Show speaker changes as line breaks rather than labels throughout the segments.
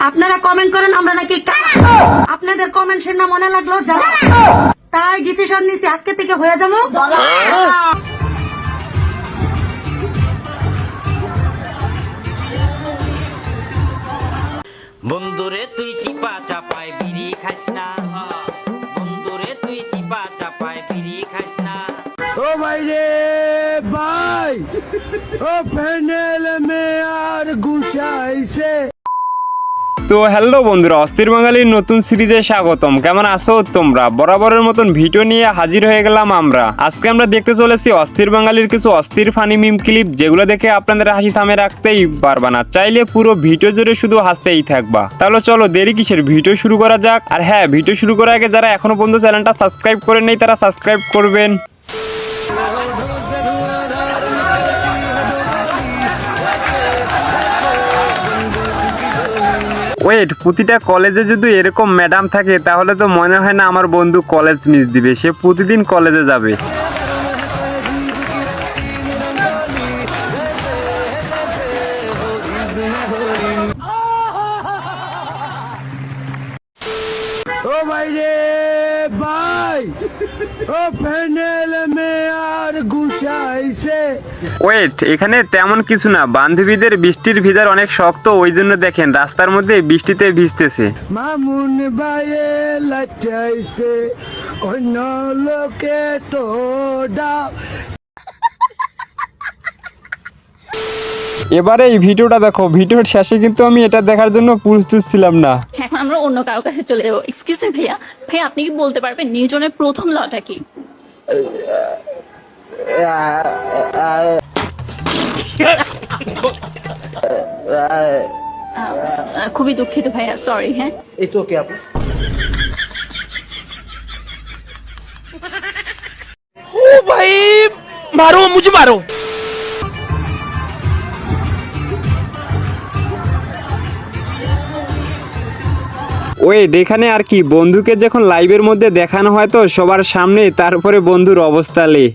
আপনারা কমেন্ট করেন আমরা নাকি আপনাদের কমেন্ট শুনে মনে লাগলো তাই ডিসিশন নিছি আজকে থেকে হয়ে যাবো
বন্ধুরে তুই চিপা চাপায় বিড়ি খাস না, বন্ধুরে তুই চিপা চাপায় বিড়ি খাস না।
ও ভাই রে ভাই, ও প্যানেল মে আর ঘুষাইছে।
তো হ্যালো বন্ধুরা, অস্থির বাঙালির নতুন সিরিজে স্বাগতম। কেমন আছো তোমরা? বরাবরের মতন ভিডিও নিয়ে হাজির হয়ে গেলাম আমরা। আজকে আমরা দেখতে চলেছি অস্থির বাঙালির কিছু অস্থির ফানি মিম ক্লিপ, যেগুলো দেখে আপনাদের হাসি থামে রাখতেই পারবা না, চাইলে পুরো ভিডিও জুড়ে শুধু হাসতেই থাকবা। তাহলে চলো দেরি কিসের, ভিডিও শুরু করা যাক। আর হ্যাঁ, ভিডিও শুরু করার আগে যারা এখনো পর্যন্ত চ্যানেলটা সাবস্ক্রাইব করে নেই তারা সাবস্ক্রাইব করবেন। ওয়েট, প্রতিটা কলেজে যদি এরকম ম্যাডাম থাকে তাহলে তো মনে হয় না আমার বন্ধু কলেজ মিস দিবে, সে প্রতিদিন কলেজে যাবে।
ও ভাই রে ভাই, ও প্যানেল মে আর ঘুষাইছে।
ওয়েট, এখানে তেমন কিছু না, বান্ধবীদের বৃষ্টির ভিজার অনেক শক্ত, ওই জন্য দেখেন রাস্তার মধ্যে বৃষ্টিতে ভিজতেছে।
মামুন ভাইয়ে লাচাইছে, অন্য লোকে তো ডাব।
এবারে এই ভিডিওটা দেখো, ভিডিওর শেষে কিন্তু আমি এটা দেখার জন্য প্রস্তুত ছিলাম না।
এখন আমরা অন্য কারো কাছে চলে যাবো। এক্সকিউজ মি ভাইয়া, ভাইয়া আপনি কি বলতে পারবেন নিউটনের প্রথম লটা কি? খুবই দুঃখিত ভাইয়া, সরি। হ্যাঁ,
इट्स ओके आप ओ भाई मारो मुझे मारो।
ওয়েট, এখানে আর কি, বন্ধুকে যখন লাইভের মধ্যে দেখানো হয় তো সবার সামনে, তারপরে বন্ধুর অবস্থা লে।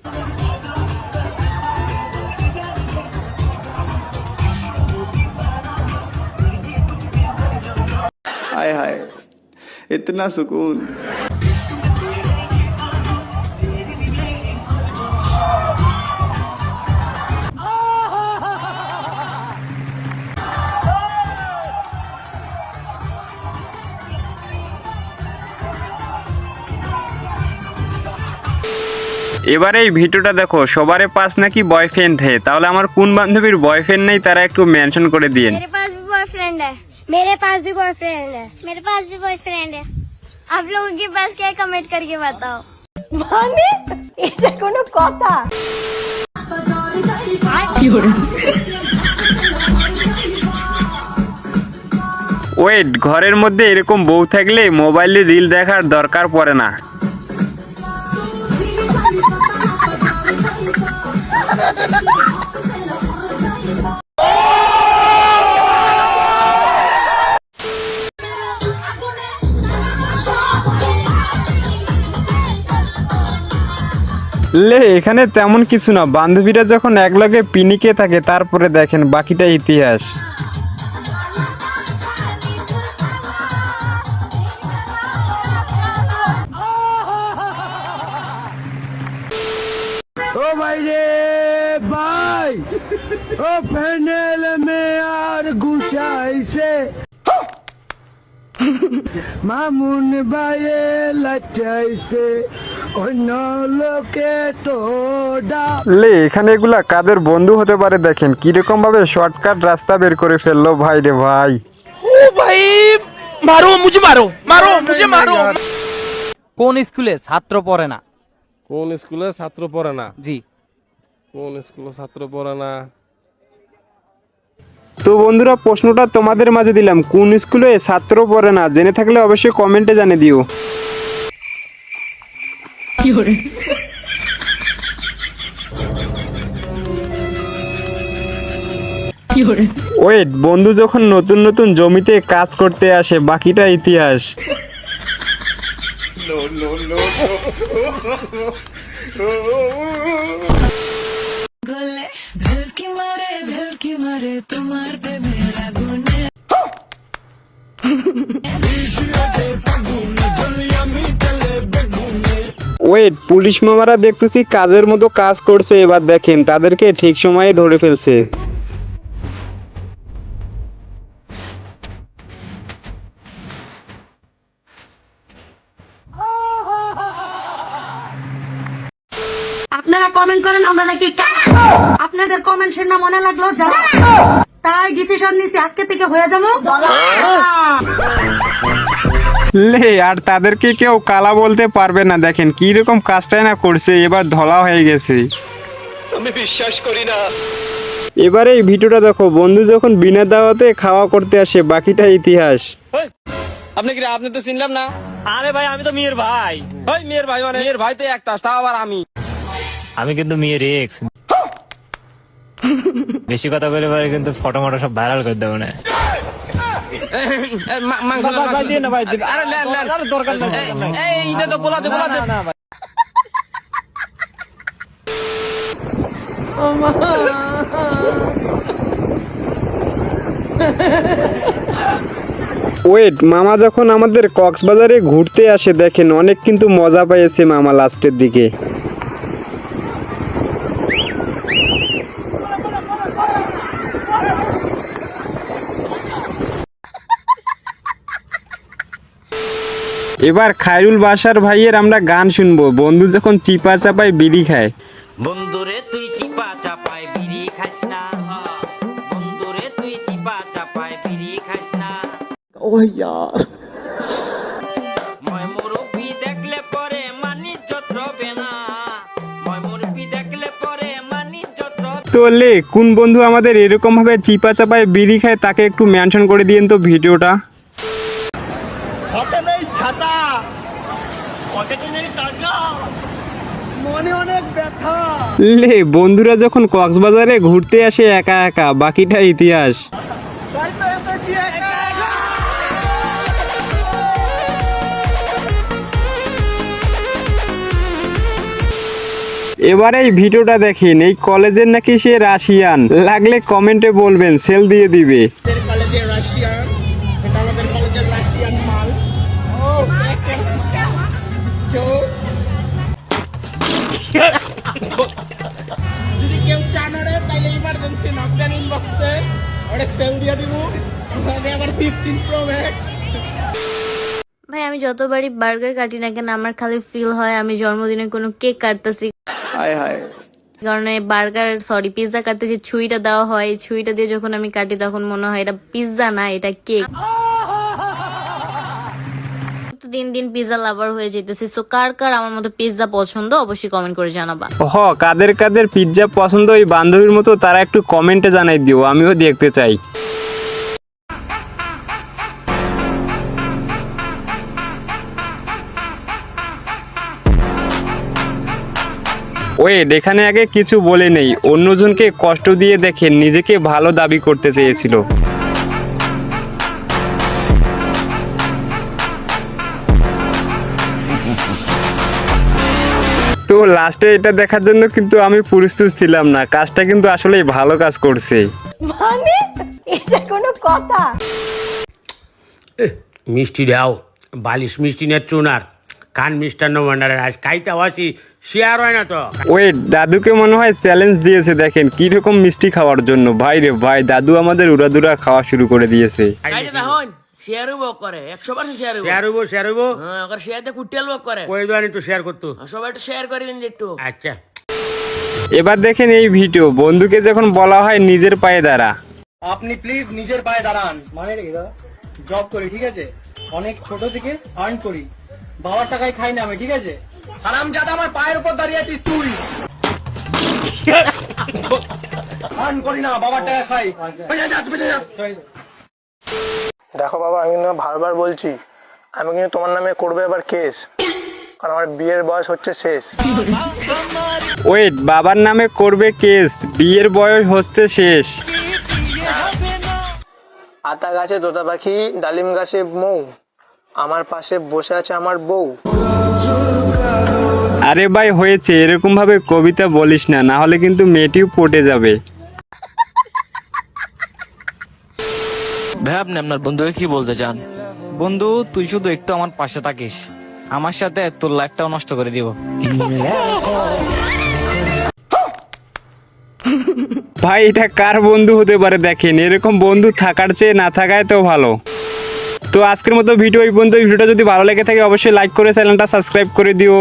हाय हाय इतना सुकून।
এবারে এই ভিডিওটা দেখো, সবারে পাস নাকি বয়ফ্রেন্ড হে, তাহলে আমার কোন বান্ধবীর বয়ফ্রেন্ড নেই তারা একটু মেনশন করে দিয়েন।
मेरे पास भी बॉयफ्रेंड है, मेरे पास भी बॉयफ्रेंड है, मेरे पास भी बॉयफ्रेंड है। आप लोगों के पास क्या है कमेंट करके बताओ।
মানে এটা কোনো কথা?
ওয়েট, ঘরের মধ্যে এরকম বউ থাকলে মোবাইলে রিল দেখার দরকার পড়ে না। লে, এখানে তেমন কিছু না, বান্ধবীরা যখন একলগে পিনিকে থাকে তারপরে দেখেন বাকিটা ইতিহাস।
ও ভাই রে ভাই, ও প্যানেল মে আর ঘুষাইছে। মামুন ভাইয়ে লাচাইছে, অন্য লোকে তো ডাব।
লে, এখানে এগুলা কাদের বন্ধু হতে পারে দেখেন কিরকম ভাবে শর্টকাট রাস্তা বের করে ফেললো ভাই রে ভাই।
ओ भाई मारो मुझे मारो, मारो मुझे मारो।
কোন স্কুলে ছাত্র পড়ে না?
কোন স্কুলে ছাত্র পড়ে না?
জি।
কোন স্কুলে ছাত্র পড়ে না?
তো বন্ধুরা, প্রশ্নটা তোমাদের মাঝে দিলাম, কোন স্কুলে ছাত্র পড়ে না? জেনে থাকলে অবশ্যই কমেন্টে জানিয়ে দিও। ওয়েট, বন্ধু যখন নতুন নতুন জমিতে কাজ করতে আসে বাকিটা ইতিহাস। ওয়েট, পুলিশ মামারা দেখতেছি কাজের মতো কাজ করছে। এবার দেখেন তাদেরকে ঠিক সময়ে ধরে ফেলছে।
আপনারা কমেন্ট করেন আমরা নাকি আপনাদের কমেন্ট শুনে মনে লাগলো যারা, তাই ডিসিশন নিছি আজকে থেকে হয়ে যাবো।
লে, আর তাদেরকে কেউ কালা বলতে পারবে না। দেখেন কি রকম কাজটাই না করছে, এবার ধলা হয়ে গেছে।
আমি বিশ্বাস করি না।
এবারে এই ভিডিওটা দেখো, বন্ধু যখন বিনা দাওয়াতে খাওয়া করতে আসে, বাকিটা ইতিহাস।
আপনি কি আপনি তো চিনলাম না? আরে ভাই আমি তো মেয়ের ভাই। ওই মেয়ের ভাই মানে মেয়ের ভাই তো একটা, তাও আবার আমি কিন্তু মেয়ের এক্স। বেশি কথা বলে পারে কিন্তু ফটো মটো সব ভাইরাল করে দেবো না।
ওয়েট, মামা যখন আমাদের কক্সবাজারে ঘুরতে আসে, দেখেন অনেক কিন্তু মজা পেয়েছে মামা লাস্টের দিকে। এবার খায়রুল বাসার ভাইয়ের আমরা গান শুনবো, বন্ধু যখন চিপা চাপায় বিড়ি খায়।
বন্ধুরে তুই চিপা চাপায় বিড়ি খাস না, বন্ধুরে তুই চিপা চাপায় বিড়ি খাস না।
ओ यार
ময় মুরব্বি দেখলে পরে মানি যত্রবে না, ময় মুরব্বি দেখলে পরে মানি যত্র।
তো লে, কোন বন্ধু আমাদের এরকম ভাবে চিপা চাপায় বিড়ি খায় তাকে একটু মেনশন করে দিয়েন তো ভিডিওটা। লে, বন্ধুরা যখন কক্সবাজারে ঘুরতে আসে একা একা, বাকিটা ইতিহাস। এবারে এই ভিডিওটা দেখেন, এই কলেজের নাকি সে রাশিয়ান, লাগলে কমেন্টে বলবেন, সেল দিয়ে দিবে।
যদি কেউ চান তাইলে ইমার্জেন্সি নকদান ইনবক্সে ওটা সেল দিয়ে দিব, আবার 15 প্রো ম্যাক্স।
ভাই আমি যতবারই বার্গার কাটি না কেন আমার খালি ফিল হয় আমি জন্মদিনে কোনো কেক কাটতেছি,
हाय हाय
কারণ পিৎজা কাটতে যে ছুরিটা দেওয়া হয়, ছুরিটা দিয়ে যখন আমি কাটি তখন মনে হয় এটা পিৎজা না, এটা কেক। তো দিন দিন পিৎজা লাভার হয়ে যেতেছি। সো কার কার আমার মতো পিৎজা পছন্দ অবশ্যই কমেন্ট করে জানাবা।
কাদের কাদের পিৎজা পছন্দ ওই বান্ধবীর মতো তারা একটু কমেন্টে জানাই দিও, আমিও দেখতে চাই। ওয়েট, এখানে আগে কিছু বলে নেই, অন্যজনকে কষ্ট দিয়ে দেখেন নিজেকে ভালো দাবি করতে চেয়েছিল। তো লাস্টে এটা দেখার জন্য কিন্তু আমি প্রস্তুত ছিলাম না, কাজটা কিন্তু আসলেই ভালো কাজ করছে।
মানে এটা কোনো কথা?
মিষ্টি দাও, বালিশ মিষ্টি নে চুনার কান মিষ্টান্ন ভান্ডারের আজ খাইতে আসি, শেয়ার হয় না তো।
ওয়েট, দাদুকে মনে হয় চ্যালেঞ্জ দিয়েছে, দেখেন কি রকম মিষ্টি খাওয়ার জন্য। ভাই রে ভাই, দাদু আমাদের উড়াদুরা খাওয়া শুরু করে দিয়েছে।
শেয়ার করে 100% শেয়ার হইব আবার শেয়ার দিয়ে কুটেল বক করে কই দোয়ান একটু শেয়ার করতে, সবাই একটু শেয়ার করে দিন একটু। আচ্ছা,
এবার দেখেন এই ভিডিও, বন্ধুকে যখন বলা হয় নিজের পায়ে দাঁড়া।
আপনি প্লিজ নিজের পায়ে দাঁড়ান। মানে রেখে দাও, জব করি, ঠিক আছে, অনেক ছোট থেকে আর্ন করি, বাবার টাকায় খাই না আমি, ঠিক আছে। হারামজাদা আমার পায়ের উপর দাঁড়িয়ে আছিস তুই। আর্ন করি না, বাবার টাকা খাই।
দেখো বাবা, আমি কিন্তু বারবার বলছি, আমি কিন্তু তোমার নামে করবো এবার কেস, কারণ আমার বিয়ের বয়স হচ্ছে শেষ।
ওয়েট, বাবার নামে করবে কেস, বিয়ের বয়স হচ্ছে শেষ।
আতা গাছে তোতা পাখি, ডালিম গাছে মৌ, আমার পাশে বসে আছে আমার বউ।
আরে ভাই হয়েছে, এরকম ভাবে কবিতা বলিস না, না হলে কিন্তু মেয়েটিও পটে যাবে।
ভাই আপনি আপনার বন্ধুকে কি বলতে চান?
বন্ধু তুই শুধু একটু আমার পাশে থাকিস, আমার সাথে তোর লাইফটাও নষ্ট করে দিব।
ভাই এটা কার বন্ধু হতে পারে দেখেন, এরকম বন্ধু থাকার চেয়ে না থাকায় তো ভালো। তো আজকের মতো ভিডিও এই পর্যন্ত। ভিডিওটা যদি ভালো লেগে থাকে অবশ্যই লাইক করে চ্যানেলটা সাবস্ক্রাইব করে দিও।